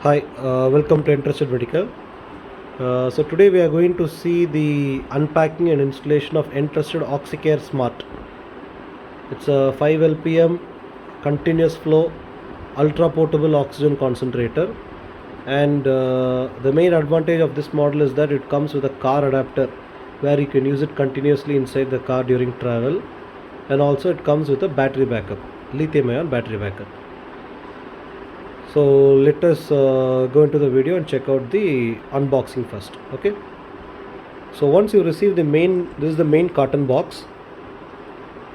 Hi, welcome to Interested Medical. So today we are going to see the unpacking and installation of Entrusted Oxycare Smart. It's a 5 lpm continuous flow ultra portable oxygen concentrator, and the main advantage of this model is that it comes with a car adapter where you can use it continuously inside the car during travel, and also it comes with a battery backup, lithium ion battery backup. So let us go into the video and check out the unboxing first. Okay, so once you receive this is the main carton box,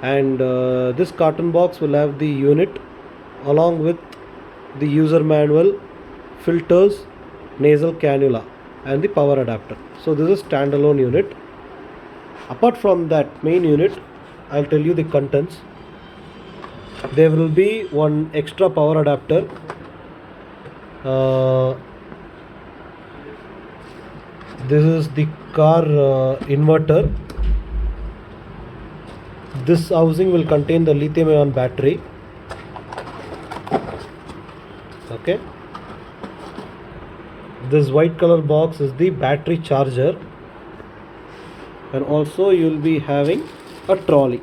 and this carton box will have the unit along with the user manual, filters, nasal cannula, and the power adapter. So this is standalone unit. Apart from that main unit, I'll tell you the contents. There will be one extra power adapter. This is the car inverter. This housing will contain the lithium ion battery. Okay, this white color box is the battery charger, and also you will be having a trolley.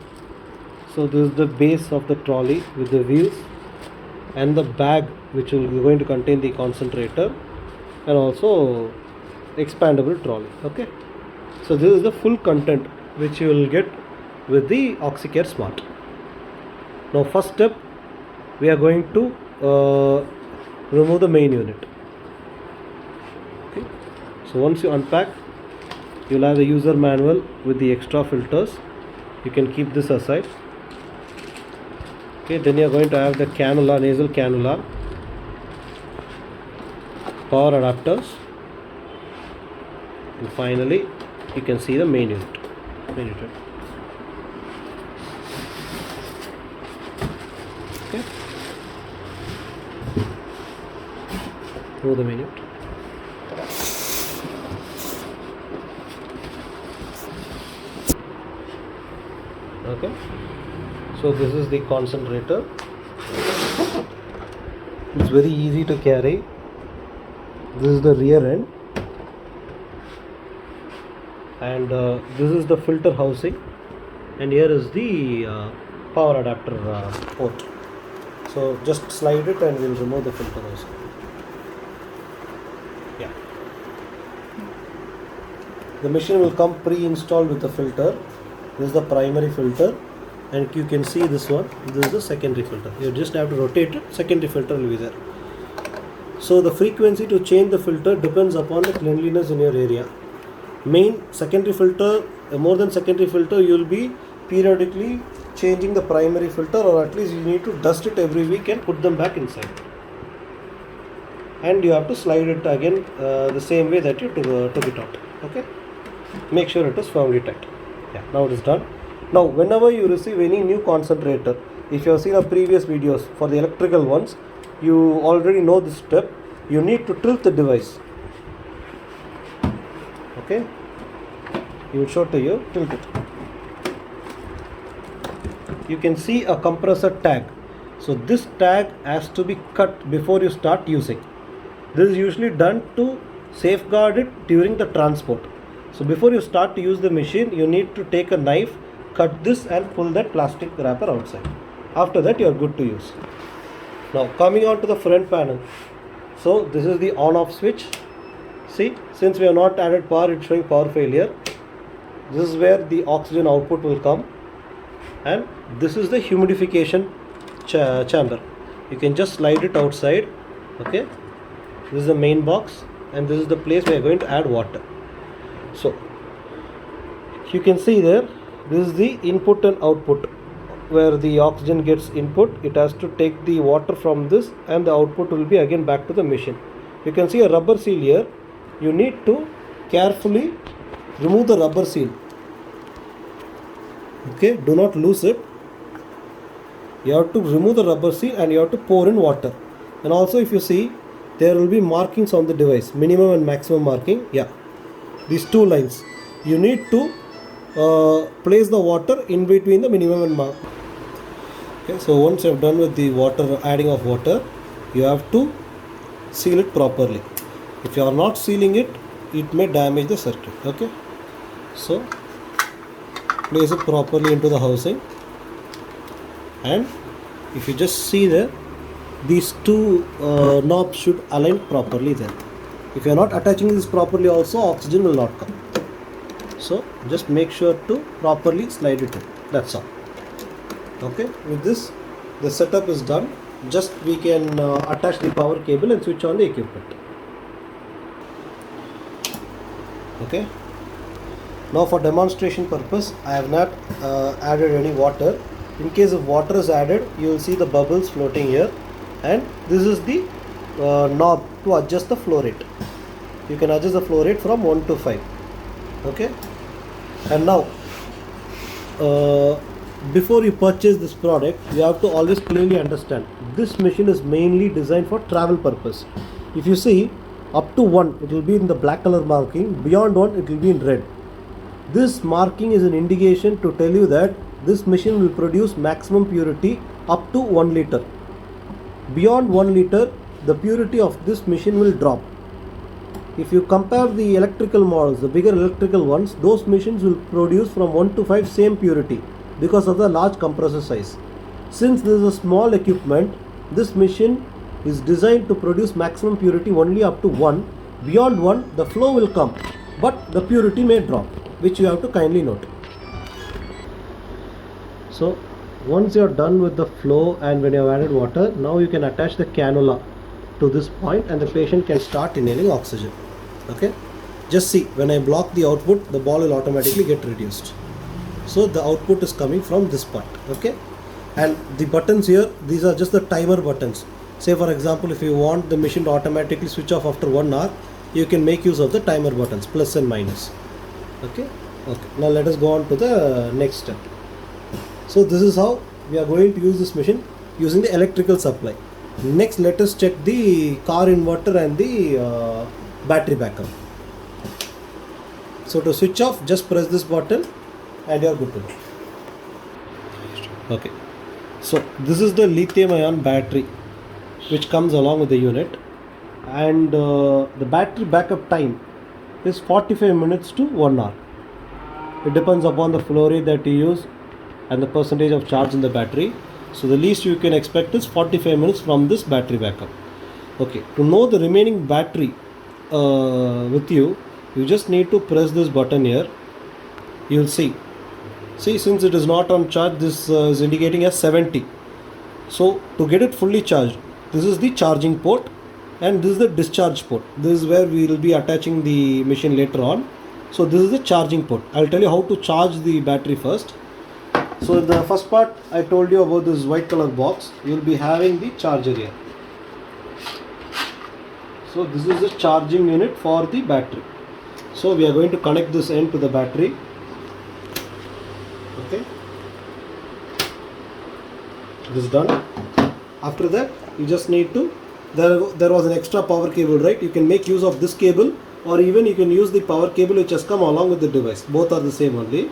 So this is the base of the trolley with the wheels and the bag which will be going to contain the concentrator, and also expandable trolley. Okay, so this is the full content which you will get with the Oxycare Smart. Now first step, we are going to remove the main unit. Okay, so once you unpack, you'll have the user manual with the extra filters. You can keep this aside. Okay, then you're going to have the cannula, nasal cannula, power adapters, and finally you can see the main unit. Okay, remove the main unit. Okay, so this is the concentrator. It's very easy to carry. This is the rear end, and this is the filter housing, and here is the power adapter port. So just slide it and we'll remove the filter housing. Yeah, the machine will come pre-installed with the filter. This is the primary filter, and you can see this one. This is the secondary filter. You just have to rotate it. Secondary filter will be there. So the frequency to change the filter depends upon the cleanliness in your area. Main secondary filter, more than secondary filter, you will be periodically changing the primary filter, or at least you need to dust it every week and put them back inside. And you have to slide it again the same way that you took it out. Okay, make sure it is firmly tight. Yeah, now it is done. Now whenever you receive any new concentrator, if you have seen our previous videos for the electrical ones, you already know this step. You need to tilt the device. Okay, you will show to you, tilt it. You can see a compressor tag. So this tag has to be cut before you start using. This is usually done to safeguard it during the transport. So before you start to use the machine, you need to take a knife, cut this and pull that plastic wrapper outside. After that you are good to use. Now coming on to the front panel. So this is the on off switch. See, since we have not added power, it's showing power failure. This is where the oxygen output will come, and this is the humidification chamber. You can just slide it outside. Okay, this is the main box, and this is the place where we are going to add water. So you can see there, this is the input and output, where the oxygen gets input. It has to take the water from this, and the output will be again back to the machine. You can see a rubber seal here. You need to carefully remove the rubber seal. Okay, do not lose it. You have to remove the rubber seal and you have to pour in water. And also, if you see, there will be markings on the device, minimum and maximum marking. Yeah, these two lines. You need to place the water in between the minimum and mark. Okay, so once you have done with the water, adding of water, you have to seal it properly. If you are not sealing it, it may damage the circuit. Okay, so place it properly into the housing, and if you just see there, these two knobs should align properly there. If you are not attaching this properly also, oxygen will not come. So just make sure to properly slide it in. That's all. Okay, with this the setup is done. Just we can attach the power cable and switch on the equipment. Okay, now for demonstration purpose, I have not added any water. In case if water is added, you will see the bubbles floating here, and this is the knob to adjust the flow rate. You can adjust the flow rate from 1 to 5. Okay, and now before you purchase this product, you have to always clearly understand this machine is mainly designed for travel purpose. If you see, up to 1 it will be in the black color marking, beyond 1 it will be in red. This marking is an indication to tell you that this machine will produce maximum purity up to 1 liter. Beyond 1 liter, the purity of this machine will drop. If you compare the electrical models, the bigger electrical ones, those machines will produce from 1 to 5 same purity because of the large compressor size. Since this is a small equipment, this machine is designed to produce maximum purity only up to 1. Beyond 1, the flow will come, but the purity may drop, which you have to kindly note. So once you are done with the flow and when you have added water, now you can attach the cannula to this point and the patient can start inhaling oxygen. Okay, just see, when I block the output, the ball will automatically get reduced. So the output is coming from this part. Okay, and the buttons here, these are just the timer buttons. Say for example, if you want the machine to automatically switch off after 1 hour, you can make use of the timer buttons, plus and minus. Okay, now let us go on to the next step. So this is how we are going to use this machine using the electrical supply. Next, let us check the car inverter and the battery backup. So to switch off, just press this button and you are good to go. Okay, so this is the lithium ion battery which comes along with the unit, and the battery backup time is 45 minutes to 1 hour. It depends upon the flow rate that you use and the percentage of charge in the battery. So the least you can expect is 45 minutes from this battery backup. Okay, to know the remaining battery with you, you just need to press this button here. You will see, since it is not on charge, this is indicating as 70. So to get it fully charged, this is the charging port and this is the discharge port. This is where we will be attaching the machine later on. So this is the charging port. I will tell you how to charge the battery first. So the first part I told you about this white color box, you will be having the charger here. So this is the charging unit for the battery. So we are going to connect this end to the battery. Okay, this is done. After that, you just need to, there was an extra power cable, right? You can make use of this cable, or even you can use the power cable which has come along with the device. Both are the same only.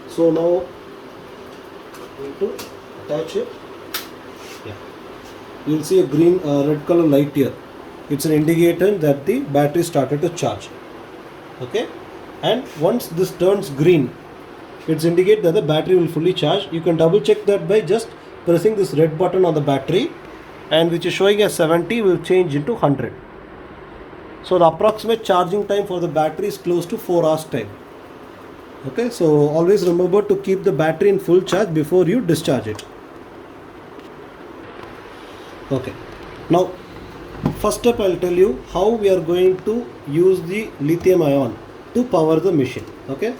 So now need to attach it. Yeah, you will see a green red color light here. It's an indicator that the battery started to charge. Okay, and once this turns green, it's indicate that the battery will fully charge. You can double check that by just pressing this red button on the battery, and which is showing as 70 will change into 100. So the approximate charging time for the battery is close to 4 hours time. Okay, so always remember to keep the battery in full charge before you discharge it. Okay, now first step I will tell you how we are going to use the lithium ion to power the machine. Okay,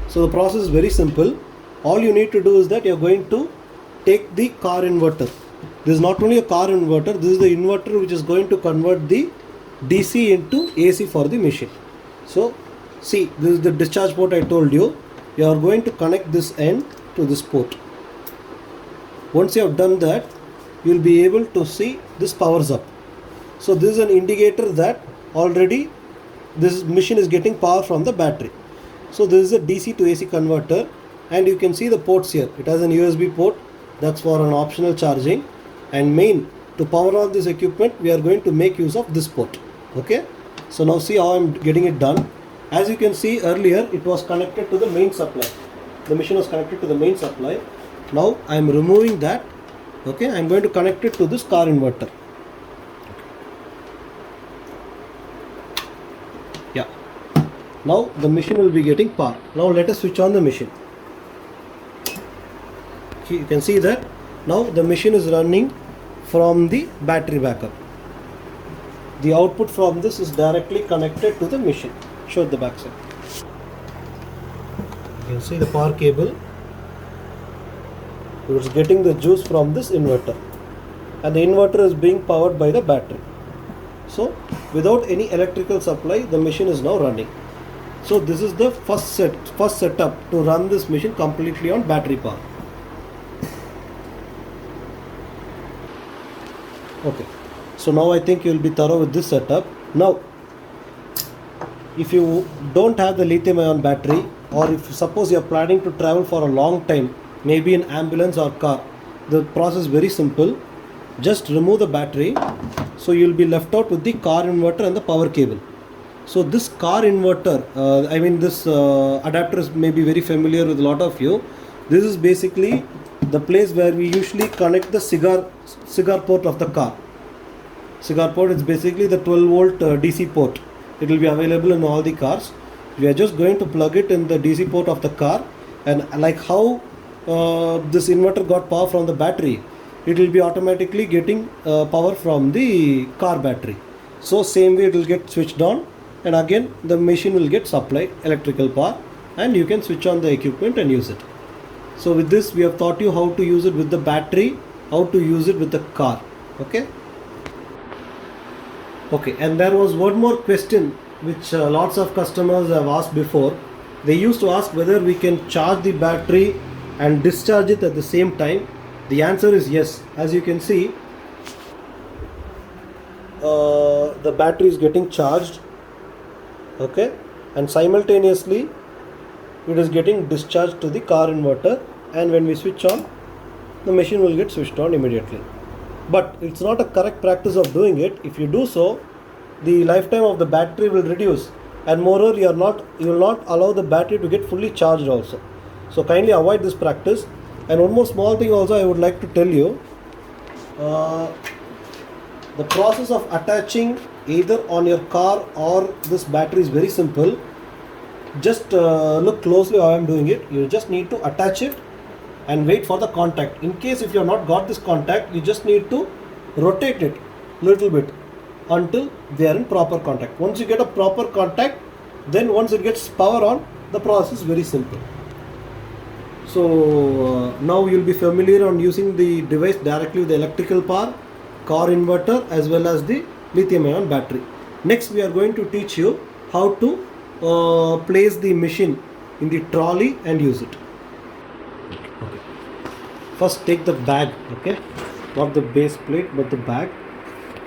so the process is very simple. All you need to do is that you are going to take the car inverter. This is not only a car inverter, this is the inverter which is going to convert the DC into AC for the machine. So see, this is the discharge port I told you. You are going to connect this end to this port. Once you have done that, you will be able to see this powers up. So this is an indicator that already this machine is getting power from the battery. So this is a DC to AC converter, and you can see the ports here. It has an USB port, that's for an optional charging, and main to power on this equipment, we are going to make use of this port. Okay, so now see how I'm getting it done. As you can see earlier, it was connected to the main supply. The machine was connected to the main supply. Now I am removing that. Okay, I am going to connect it to this car inverter. Yeah. Now the machine will be getting power. Now let us switch on the machine. You can see that now the machine is running from the battery backup. The output from this is directly connected to the machine. Show the back side. You can see the power cable. It is getting the juice from this inverter, and the inverter is being powered by the battery. So without any electrical supply, the machine is now running. So this is the first setup to run this machine completely on battery power. Okay, so now I think you will be thorough with this setup. Now, if you don't have the lithium ion battery, or if suppose you are planning to travel for a long time, maybe in ambulance or car, the process is very simple. Just remove the battery, so you will be left out with the car inverter and the power cable. So this car inverter, this adapter is maybe very familiar with a lot of you. This is basically the place where we usually connect the cigar port of the car. Cigar port is basically the 12 volt DC port. It will be available in all the cars. We are just going to plug it in the DC port of the car, and like how this inverter got power from the battery, it will be automatically getting power from the car battery. So same way it will get switched on, and again the machine will get supplied electrical power, and you can switch on the equipment and use it. So with this we have taught you how to use it with the battery, how to use it with the car. Okay, and there was one more question which lots of customers have asked before. They used to ask whether we can charge the battery and discharge it at the same time. The answer is yes. As you can see, the battery is getting charged, okay, and simultaneously it is getting discharged to the car inverter, and when we switch on, the machine will get switched on immediately. But it's not a correct practice of doing it. If you do so, the lifetime of the battery will reduce, and moreover you will not allow the battery to get fully charged also. So kindly avoid this practice. And one more small thing also I would like to tell you. The process of attaching either on your car or this battery is very simple. Just look closely how I am doing it. You just need to attach it and wait for the contact. In case if you have not got this contact, you just need to rotate it little bit until they are in proper contact. Once you get a proper contact, then once it gets power on, the process is very simple. So now you will be familiar on using the device directly with the electrical power, car inverter as well as the lithium ion battery. Next we are going to teach you how to place the machine in the trolley and use it. Okay. First take the bag, okay, not the base plate but the bag.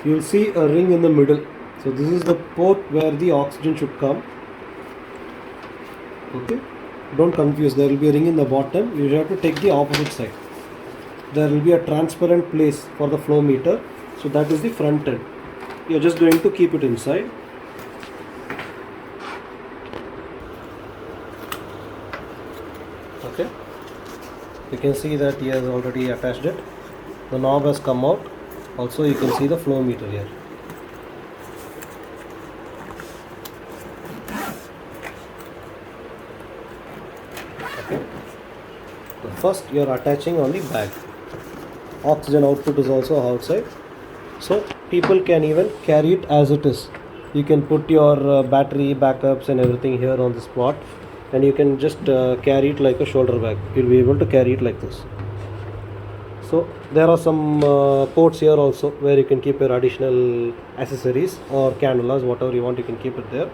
You will see a ring in the middle. So this is the port where the oxygen should come. Okay, don't confuse, there will be a ring in the bottom. You have to take the opposite side. There will be a transparent place for the flow meter. So that is the front end. You are just going to keep it inside. Okay, you can see that he has already attached it. The knob has come out. Also you can see the flow meter here. Okay. So first you are attaching on the bag. Oxygen output is also outside. So people can even carry it as it is. You can put your battery backups and everything here on the spot, and you can just carry it like a shoulder bag. You'll be able to carry it like this. So there are some ports here also where you can keep your additional accessories or cannulas, whatever you want, you can keep it there.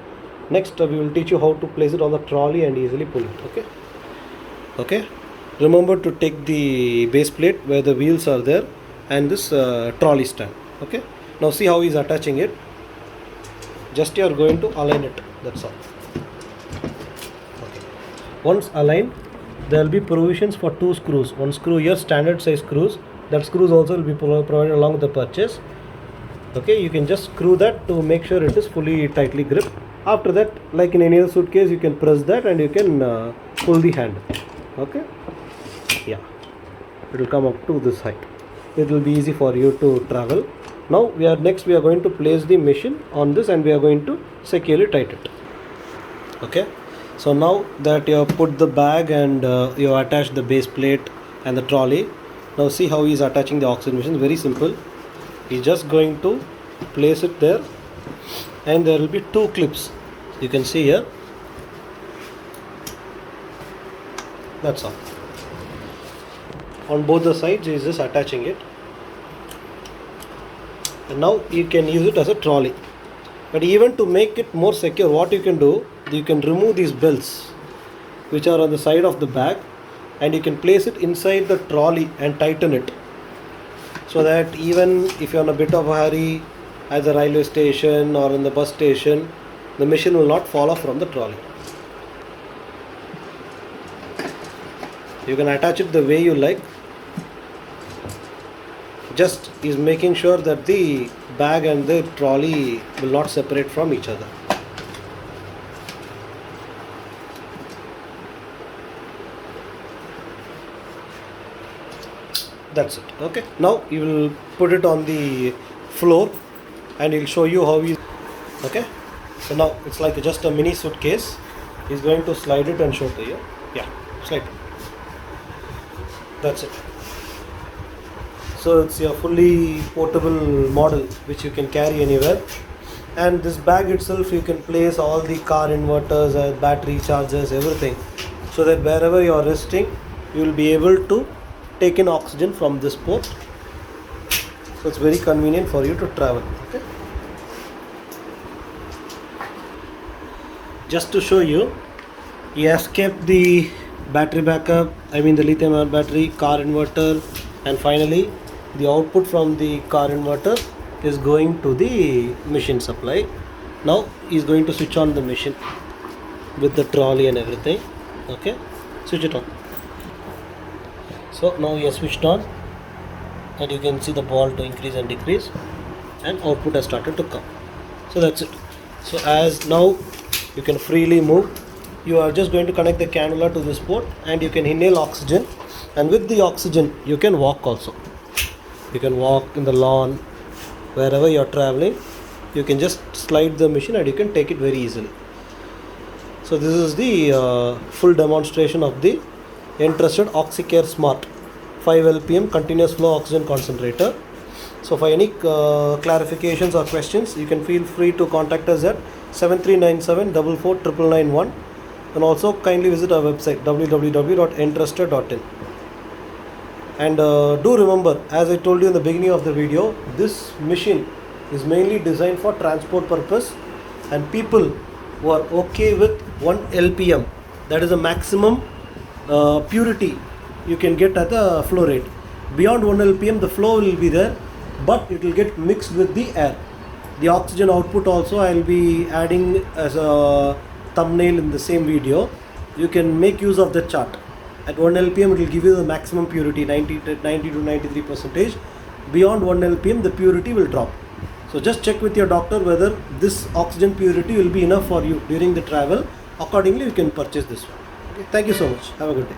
Next we will teach you how to place it on the trolley and easily pull it. Okay, remember to take the base plate where the wheels are there and this trolley stand. Okay, now see how he is attaching it. Just you are going to align it, that's all. Okay, once aligned, there will be provisions for two screws. One screw here, standard size screws, That screws also will be provided along with the purchase. Okay, you can just screw that to make sure it is fully tightly gripped. After that, like in any other suitcase, you can press that and you can pull the hand. Okay, yeah, it will come up to this height. It will be easy for you to travel. Now we are going to place the machine on this and we are going to securely tighten it. Okay, so now that you have put the bag and you have attached the base plate and the trolley, now see how he is attaching the oxygen machine. Very simple. He's just going to place it there and there will be two clips, you can see here. That's all. On both the sides he is just attaching it, and now you can use it as a trolley. But even to make it more secure, what you can do, you can remove these belts which are on the side of the bag and you can place it inside the trolley and tighten it, so that even if you're in a bit of a hurry at the railway station or in the bus station, the machine will not fall off from the trolley. You can attach it the way you like. Just is making sure that the bag and the trolley will not separate from each other. That's it. Okay, now you will put it on the floor and he'll show you how he. Okay, so now it's like just a mini suitcase. He's going to slide it and show to you. Yeah, slide it. That's it. So it's a fully portable model which you can carry anywhere. And this bag itself, you can place all the car inverters and battery chargers, everything, so that wherever you are resting, you will be able to take in oxygen from this port. So it's very convenient for you to travel. Okay, just to show you, he has kept the battery backup, the lithium ion battery, car inverter, and finally the output from the car inverter is going to the machine supply. Now he is going to switch on the machine with the trolley and everything. Okay, switch it on. So now he has switched on and you can see the ball to increase and decrease, and output has started to come. So that's it. So as now you can freely move. You are just going to connect the cannula to this port and you can inhale oxygen, and with the oxygen you can walk also. You can walk in the lawn, wherever you are traveling. You can just slide the machine and you can take it very easily. So this is the full demonstration of the Entrusted OxyCare Smart 5 LPM continuous flow oxygen concentrator. So for any clarifications or questions, you can feel free to contact us at 7397 449991, and also kindly visit our website www.entrusted.in. And do remember, as I told you in the beginning of the video, this machine is mainly designed for transport purpose, and people who are okay with 1 LPM, that is the maximum purity you can get at the flow rate. Beyond 1 LPM the flow will be there, but it will get mixed with the air. The oxygen output also I will be adding as a thumbnail in the same video. You can make use of the chart. At 1 LPM it will give you the maximum purity, 90 to 93%. Beyond 1 LPM the purity will drop. So just check with your doctor whether this oxygen purity will be enough for you during the travel. Accordingly you can purchase this one. Okay, thank you so much. Have a good day.